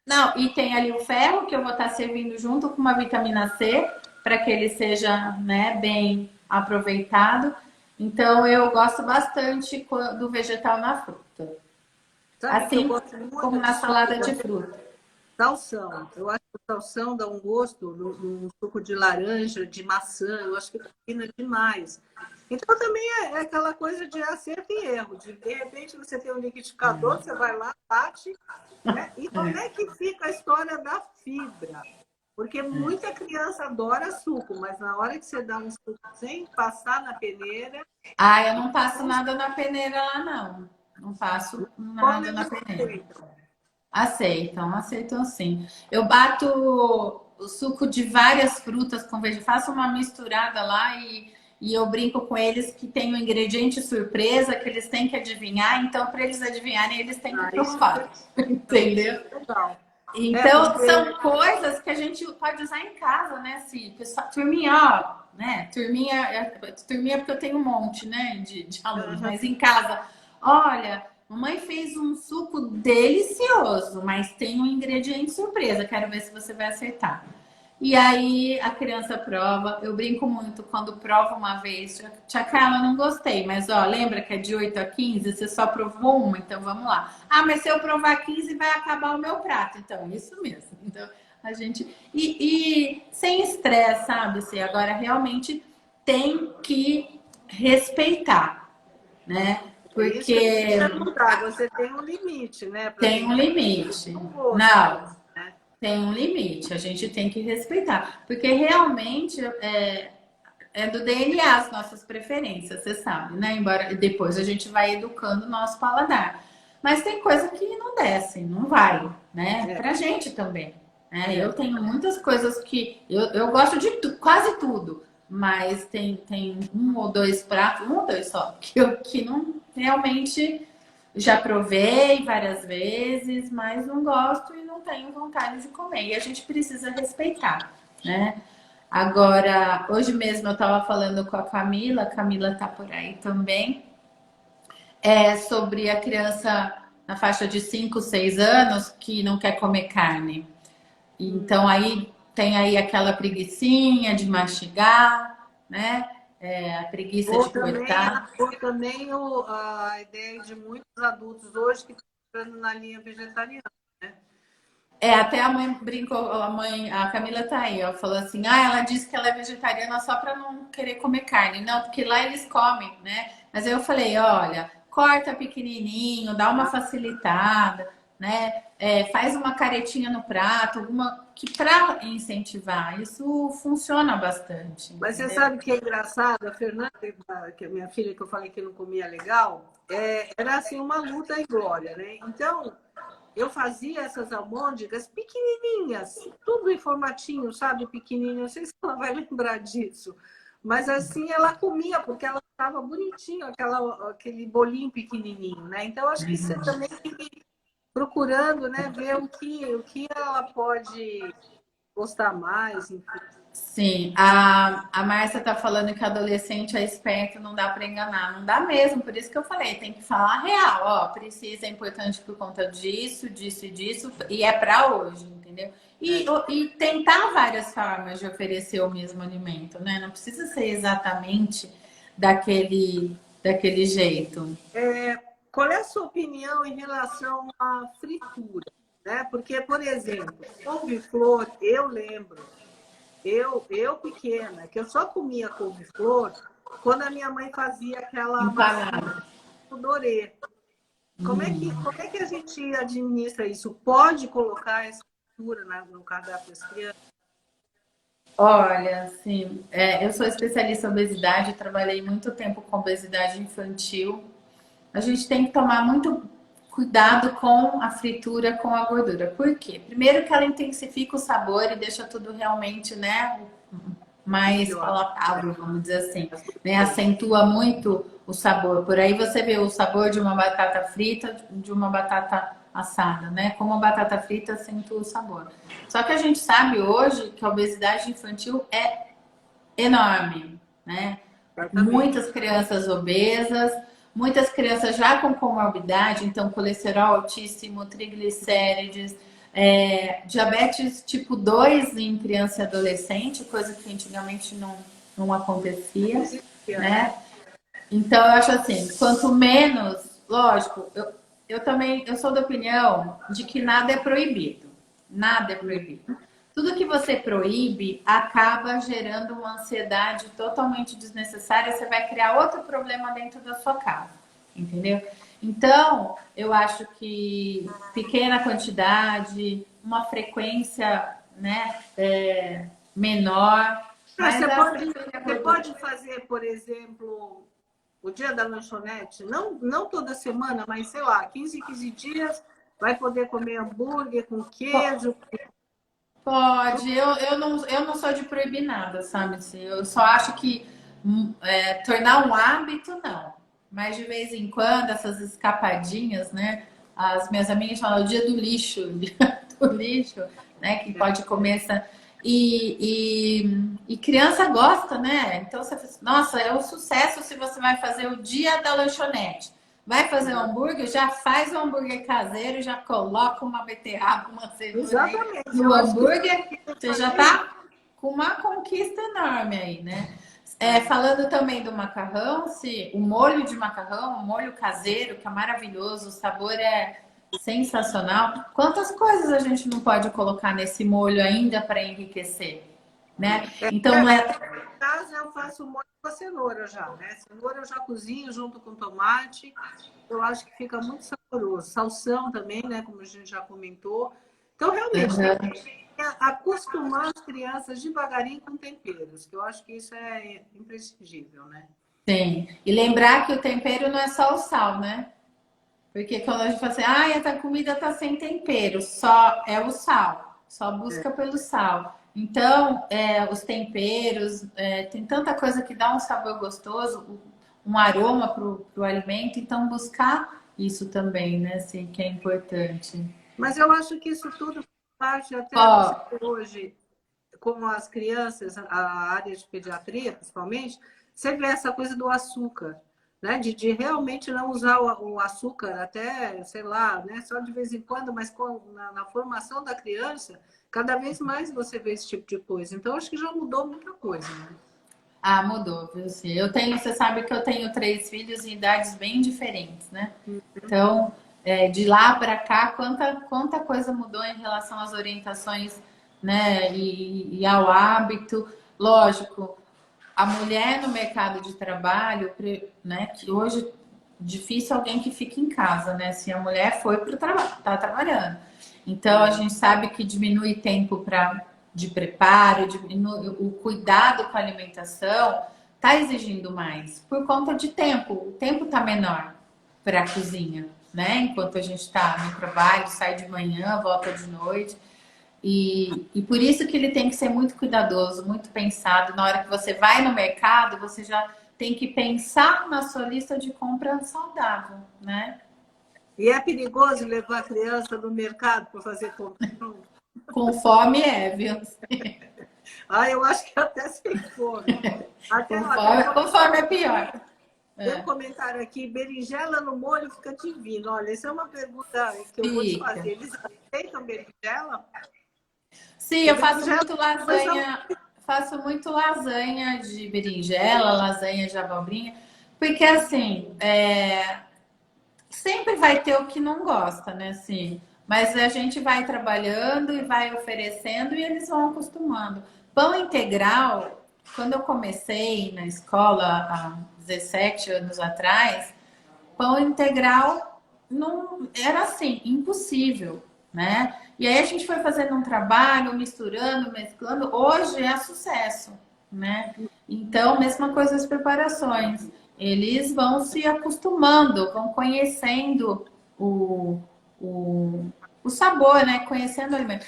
não, e tem ali o ferro que eu vou estar servindo junto com uma vitamina C para que ele seja, né, bem aproveitado. Então eu gosto bastante do vegetal na fruta, Sabe que eu assim gosto muito como de na suco salada de também? fruta. Salsão. Eu acho que o salsão dá um gosto no suco de laranja, de maçã. Eu acho que combina demais. Então também é aquela coisa de acerto e erro. De repente você tem um liquidificador, você vai lá, bate, né? E como é que fica a história da fibra? Porque muita criança adora suco, mas na hora que você dá um suco sem passar na peneira. Ah, eu não passo nada na peneira lá, não. Não faço nada na peneira. Aceitam sim. Eu bato o suco de várias frutas com verde, faço uma misturada lá e eu brinco com eles que tem um ingrediente surpresa que eles têm que adivinhar, então para eles adivinharem, eles têm que provar. Entendeu? Legal. Então, são coisas que a gente pode usar em casa, né? Assim, pessoal, turminha, ó, né? Turminha porque eu tenho um monte, né? De alunos, mas em casa, olha, mamãe fez um suco delicioso, mas tem um ingrediente surpresa. Quero ver se você vai acertar. E aí a criança prova. Eu brinco muito quando prova uma vez. Tia Carla, não gostei, mas ó, lembra que é de 8 a 15? Você só provou uma, então vamos lá. Ah, mas se eu provar 15 vai acabar o meu prato. Então, isso mesmo. Então, a gente. E sem estresse, sabe? Assim, agora realmente tem que respeitar, né? Porque. Você tem um limite, né? Tem um limite. Não. Tem um limite, a gente tem que respeitar. Porque realmente é do DNA as nossas preferências, você sabe, né? Embora depois a gente vai educando o nosso paladar. Mas tem coisa que não desce, não vai, né? Pra gente também. Né? Eu tenho muitas coisas que. Eu gosto de quase tudo. Mas tem um ou dois pratos, um ou dois só, que não realmente. Já provei várias vezes, mas não gosto e não tenho vontade de comer. E a gente precisa respeitar, né? Agora, hoje mesmo eu estava falando com a Camila tá por aí também, sobre a criança na faixa de 5, 6 anos que não quer comer carne. Então aí tem aí aquela preguicinha de mastigar, né? A preguiça de cortar. Ou também a ideia de muitos adultos hoje que estão entrando na linha vegetariana, né? Até a mãe brincou, a Camila tá aí, ó, falou assim, ela disse que ela é vegetariana só para não querer comer carne. Não, porque lá eles comem, né? Mas aí eu falei, olha, corta pequenininho, dá uma facilitada, né? Faz uma caretinha no prato, alguma que para incentivar, isso funciona bastante. Mas você sabe que é engraçado, a Fernanda, que é minha filha, que eu falei que não comia legal, era assim uma luta e glória, né? Então, eu fazia essas almôndegas pequenininhas, tudo em formatinho, sabe? Pequenininho, não sei se ela vai lembrar disso. Mas assim, ela comia, porque ela estava bonitinho, aquele bolinho pequenininho, né? Então, acho que você também tem que ir procurando, né? Ver o que ela pode gostar mais, enfim. Sim, a Márcia tá falando que adolescente é esperto, não dá para enganar. Não dá mesmo, por isso que eu falei, tem que falar real, ó, precisa, é importante por conta disso, disso e disso, e é para hoje, entendeu? E tentar várias formas de oferecer o mesmo alimento, né? Não precisa ser exatamente daquele jeito. Qual é a sua opinião em relação à fritura? Né? Porque, por exemplo, couve-flor, eu lembro, eu pequena, que eu só comia couve-flor quando a minha mãe fazia aquela massa do dorê. Como é que a gente administra isso? Pode colocar essa fritura no cardápio das crianças? Olha, assim, eu sou especialista em obesidade, trabalhei muito tempo com obesidade infantil. A gente tem que tomar muito cuidado com a fritura, com a gordura. Por quê? Primeiro que ela intensifica o sabor e deixa tudo realmente, né, mais palatável, vamos dizer assim, né? Acentua muito o sabor. Por aí você vê o sabor de uma batata frita, de uma batata assada, né? Como a batata frita acentua o sabor. Só que a gente sabe hoje que a obesidade infantil é enorme, né? Muitas crianças obesas, muitas crianças já com comorbidade, então colesterol altíssimo, triglicérides, diabetes tipo 2 em criança e adolescente, coisa que antigamente não acontecia, né? Então eu acho assim, quanto menos, lógico, eu também sou da opinião de que nada é proibido, Nada é proibido. Tudo que você proíbe acaba gerando uma ansiedade totalmente desnecessária. Você vai criar outro problema dentro da sua casa, entendeu? Então, eu acho que pequena quantidade, uma frequência, né, menor. Mas Você pode fazer, por exemplo, o dia da lanchonete, não toda semana, mas sei lá, 15 em 15 dias, vai poder comer hambúrguer com queijo. Pode, eu não sou de proibir nada, sabe? Assim, eu só acho que tornar um hábito, não. Mas de vez em quando, essas escapadinhas, né? As minhas amigas falam o dia do lixo, dia do lixo, né? Que pode comer essa. E criança gosta, né? Então você fala, nossa, é um sucesso se você vai fazer o dia da lanchonete. Vai fazer um hambúrguer, já faz um hambúrguer caseiro, já coloca uma beterraba, uma cenoura aí no hambúrguer, você já tá com uma conquista enorme aí, né? Falando também do macarrão, se o molho de macarrão, o molho caseiro, que é maravilhoso, o sabor é sensacional. Quantas coisas a gente não pode colocar nesse molho ainda para enriquecer, né? Então, não é... No caso, eu faço molho com a cenoura já, né? Cenoura eu já cozinho junto com tomate. Eu acho que fica muito saboroso. Salsão também, né? Como a gente já comentou. Então, realmente, tem que acostumar as crianças devagarinho com temperos, que eu acho que isso é imprescindível, né? Sim. E lembrar que o tempero não é só o sal, né? Porque quando a gente fala assim, ah, essa comida tá sem tempero, só é o sal, só busca pelo sal. Então, os temperos, tem tanta coisa que dá um sabor gostoso, um aroma pro alimento, então buscar isso também, né? Assim, que é importante. Mas eu acho que isso tudo parte até você hoje, com as crianças, a área de pediatria, principalmente, você vê essa coisa do açúcar, né? De realmente não usar o açúcar até, sei lá, né? Só de vez em quando, mas na formação da criança, cada vez mais você vê esse tipo de coisa. Então, acho que já mudou muita coisa, né? Ah, mudou, viu? Sim. Você sabe que eu tenho 3 filhos em idades bem diferentes, né? Então, de lá para cá, quanta coisa mudou em relação às orientações, né? E ao hábito. Lógico, a mulher no mercado de trabalho, né? Que hoje difícil alguém que fique em casa, né? Se a mulher foi para o trabalho, tá trabalhando. Então, a gente sabe que diminui tempo de preparo, o cuidado com a alimentação está exigindo mais por conta de tempo. O tempo está menor para a cozinha, né? Enquanto a gente está no trabalho, sai de manhã, volta de noite. E por isso que ele tem que ser muito cuidadoso, muito pensado. Na hora que você vai no mercado, você já tem que pensar na sua lista de compra saudável, né? E é perigoso levar a criança no mercado para fazer compra? Com fome viu? Eu acho que até sem fome. Com fome é pior. Tem um comentário aqui, berinjela no molho fica divino. Olha, essa é uma pergunta que eu vou te fazer. Eles aceitam berinjela? Sim, eu faço muito lasanha. Faço muito lasanha de berinjela, lasanha de abobrinha. Porque assim, sempre vai ter o que não gosta, né? Assim, mas a gente vai trabalhando e vai oferecendo e eles vão acostumando. Pão integral, quando eu comecei na escola há 17 anos atrás, pão integral não era assim, impossível, né? E aí a gente foi fazendo um trabalho, misturando, mesclando. Hoje é sucesso, né? Então, mesma coisa as preparações. Eles vão se acostumando, vão conhecendo o sabor, né? Conhecendo o alimento.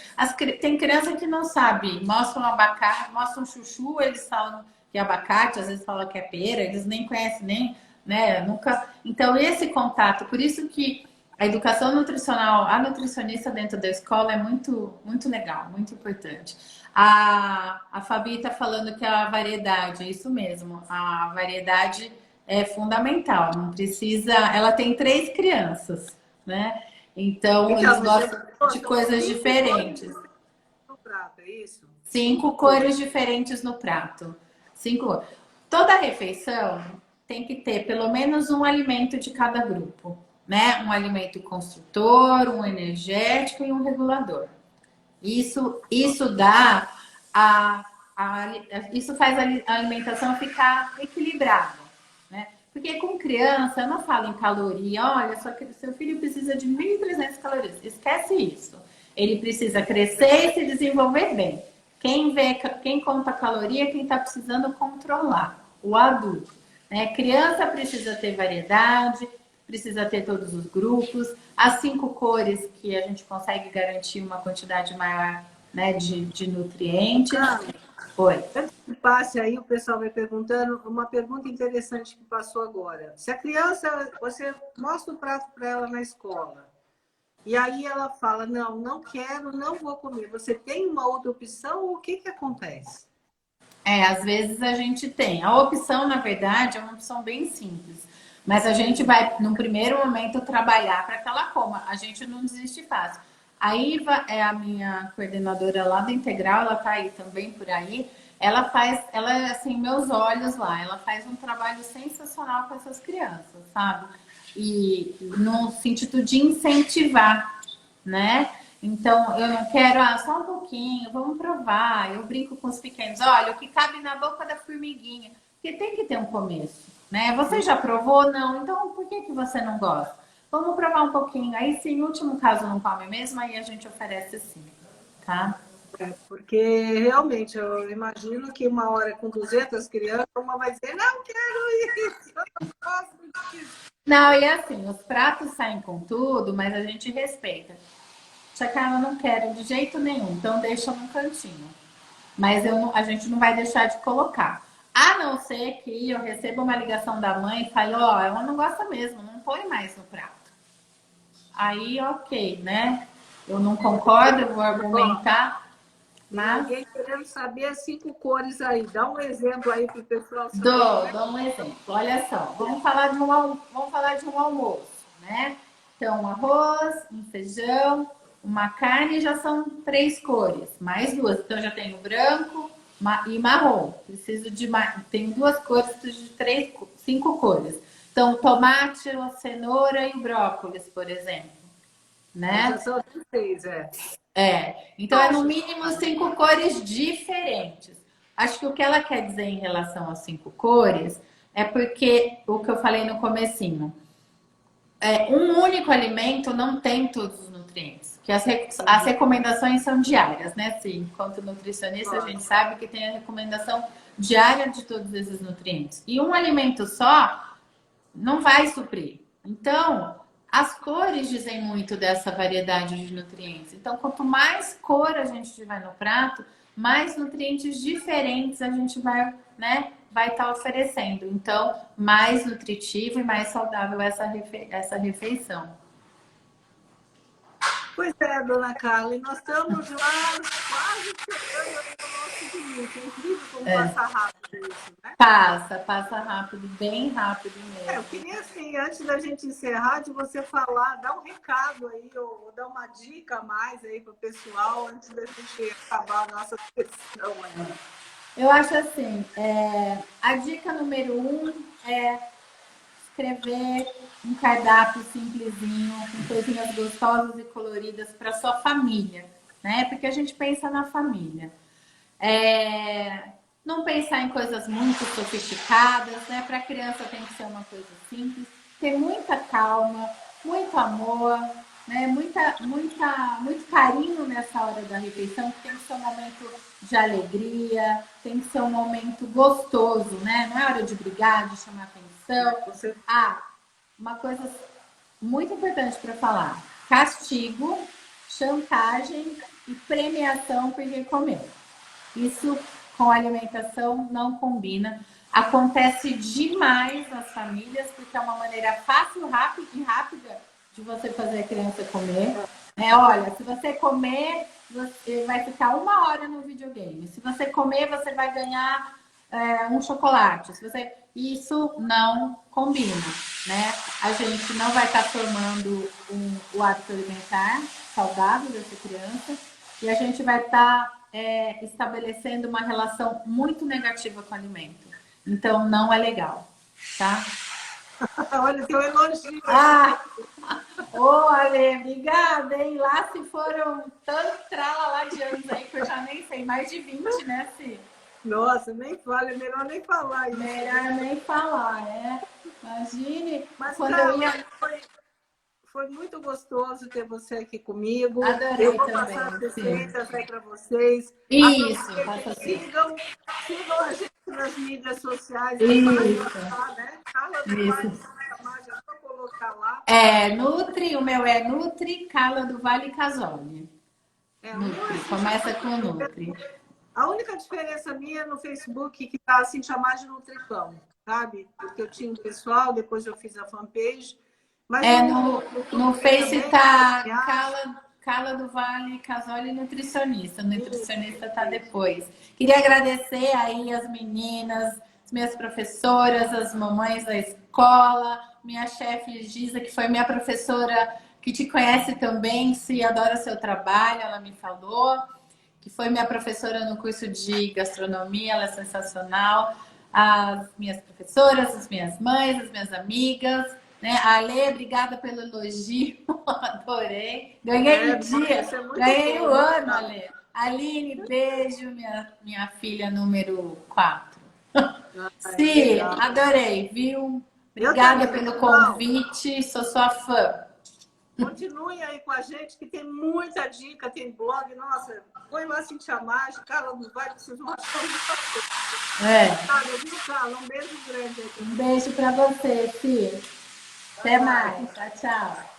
Tem criança que não sabe, mostra um abacate, mostra um chuchu, eles falam que é abacate, às vezes falam que é pera, eles nem conhecem nem, né? Nunca. Então, esse contato, por isso que a educação nutricional, a nutricionista dentro da escola é muito, muito legal, muito importante. A Fabi está falando que a variedade, é isso mesmo, a variedade é fundamental, não precisa. Ela tem 3 crianças, né? Então, eles gostam de coisas diferentes. No prato, é isso? 5 cores diferentes no prato. 5. Toda refeição tem que ter pelo menos um alimento de cada grupo, né? Um alimento construtor, um energético e um regulador. Isso dá isso faz a alimentação ficar equilibrada, né? Porque com criança, eu não falo em caloria, olha, só que seu filho precisa de 1.300 calorias. Esquece isso. Ele precisa crescer e se desenvolver bem. Quem conta caloria é quem está precisando controlar, o adulto. Né? Criança precisa ter variedade, precisa ter todos os grupos, as 5 cores que a gente consegue garantir uma quantidade maior, né, de nutrientes. Oi. Antes que passe aí, o pessoal vai perguntando, uma pergunta interessante que passou agora. Se a criança, você mostra o prato para ela na escola, e aí ela fala, não quero, não vou comer. Você tem uma outra opção? O que acontece? Às vezes a gente tem. A opção, na verdade, é uma opção bem simples. Mas a gente vai, no primeiro momento, trabalhar para que ela coma. A gente não desiste fácil. A Iva é a minha coordenadora lá do Integral, ela tá aí também por aí. Ela é assim, meus olhos lá. Ela faz um trabalho sensacional com essas crianças, sabe? E no sentido de incentivar, né? Então, eu não quero, só um pouquinho, vamos provar. Eu brinco com os pequenos, olha, o que cabe na boca da formiguinha. Porque tem que ter um começo, né? Você já provou? Não. Então, por que você não gosta? Vamos provar um pouquinho. Aí, se em último caso não come mesmo, aí a gente oferece sim, tá? Porque realmente eu imagino que uma hora com 200 crianças, uma vai dizer, não quero isso, eu não gosto disso. Não, e assim, os pratos saem com tudo, mas a gente respeita. Tia Carla, não quero de jeito nenhum, então deixa num cantinho. Mas a gente não vai deixar de colocar. A não ser que eu receba uma ligação da mãe e fale, ela não gosta mesmo, não põe mais no prato. Aí, ok, né? Eu não concordo, eu vou argumentar. Mas... Ninguém querendo saber as 5 cores aí. Dá um exemplo aí para o pessoal saber. Dou um exemplo. Olha só, vamos falar de um almoço, né? Então, um arroz, um feijão, uma carne já são 3 cores, mais 2. Então, já tenho branco e marrom. Tenho 2 cores, preciso de 5 cores. Então, tomate, a cenoura e o brócolis, por exemplo. Né? Já são 6, Então é no mínimo 5 cores diferentes. Acho que o que ela quer dizer em relação às 5 cores é porque o que eu falei no comecinho, um único alimento não tem todos os nutrientes, que as recomendações são diárias, né? Sim, enquanto nutricionista a gente sabe que tem a recomendação diária de todos esses nutrientes. E um alimento só não vai suprir. Então, as cores dizem muito dessa variedade de nutrientes. Então, quanto mais cor a gente tiver no prato, mais nutrientes diferentes a gente vai, né, vai estar oferecendo. Então, mais nutritivo e mais saudável essa refeição. Pois é, dona Carla, e nós estamos lá quase chegando no nosso limite. É incrível como passa rápido isso, né? Passa rápido, bem rápido mesmo. Eu queria, assim, antes da gente encerrar, de você falar, dar um recado aí, ou dar uma dica a mais aí para o pessoal, antes da gente acabar a nossa sessão aí. Eu acho assim, a dica número 1 é escrever um cardápio simplesinho, com coisinhas gostosas e coloridas para sua família, né? Porque a gente pensa na família. Não pensar em coisas muito sofisticadas, né? Para a criança tem que ser uma coisa simples, ter muita calma, muito amor, né? Muito carinho nessa hora da refeição, que tem que ser um momento de alegria, tem que ser um momento gostoso, né? Não é hora de brigar, de chamar atenção. Uma coisa muito importante para falar: castigo, chantagem e premiação por quem comeu. Isso com alimentação não combina. Acontece demais nas famílias, porque é uma maneira fácil, rápida de você fazer a criança comer. Olha, se você comer, você vai ficar 1 hora no videogame. Se você comer, você vai ganhar um chocolate. Isso não combina, né? A gente não vai estar formando o hábito alimentar saudável dessa criança e a gente vai estar estabelecendo uma relação muito negativa com o alimento. Então, não é legal, tá? Olha, tem um elogio aí. Ah, ô, Ale, obrigada, hein? Lá se foram tanto lá de anos aí que eu já nem sei, mais de 20, né, Ci? Nossa, nem fala, é melhor nem falar isso, Melhor né? nem falar, né? Imagine Mas, quando eu Carla, ia. foi muito gostoso ter você aqui comigo. Eu Adorei vou também, passar as sim. receitas aí para vocês. Isso, faça Aproveitem, assim. sigam a gente nas mídias sociais. A Mari vai Isso, lá, né? Carla do Vale, isso. a Mari, já vou colocar lá. É, Nutri, o meu é Nutri, Carla do Vale Casole. É, o meu é Nutri, Cintia começa com Maggi. Nutri. A única diferença minha é no Facebook, que está assim, chamar de Nutripão, sabe? Porque eu tinha um pessoal, depois eu fiz a fanpage. Mas É, no no Twitter Face também, você tá acha? Carla do Vale Casole Nutricionista. O Isso, nutricionista tá isso. depois. Queria agradecer aí as meninas, as minhas professoras, as mamães da escola, minha chefe Giza, que foi minha professora, que te conhece também, se adora seu trabalho, ela me falou, que foi minha professora no curso de gastronomia, ela é sensacional. As minhas professoras, as minhas mães, as minhas amigas, né? A Ale, obrigada pelo elogio, adorei. Ganhei É, o nossa, dia, isso é muito ganhei o bom, muito ano, legal. Ale. Aline, beijo, minha filha número 4. Ai, Sim, legal. adorei, viu? Eu Obrigada também, pelo pessoal. convite, sou sua fã. Continuem aí com a gente, que tem muita dica, tem blog. Nossa, põe lá Cintia Maggi, Carla do Vale, que vocês vão achar muita coisa. É, Obrigada, viu, Carla? Um beijo grande aí para um você. beijo para você, Sim. Bye, Até mais. bye. Tchau, tchau.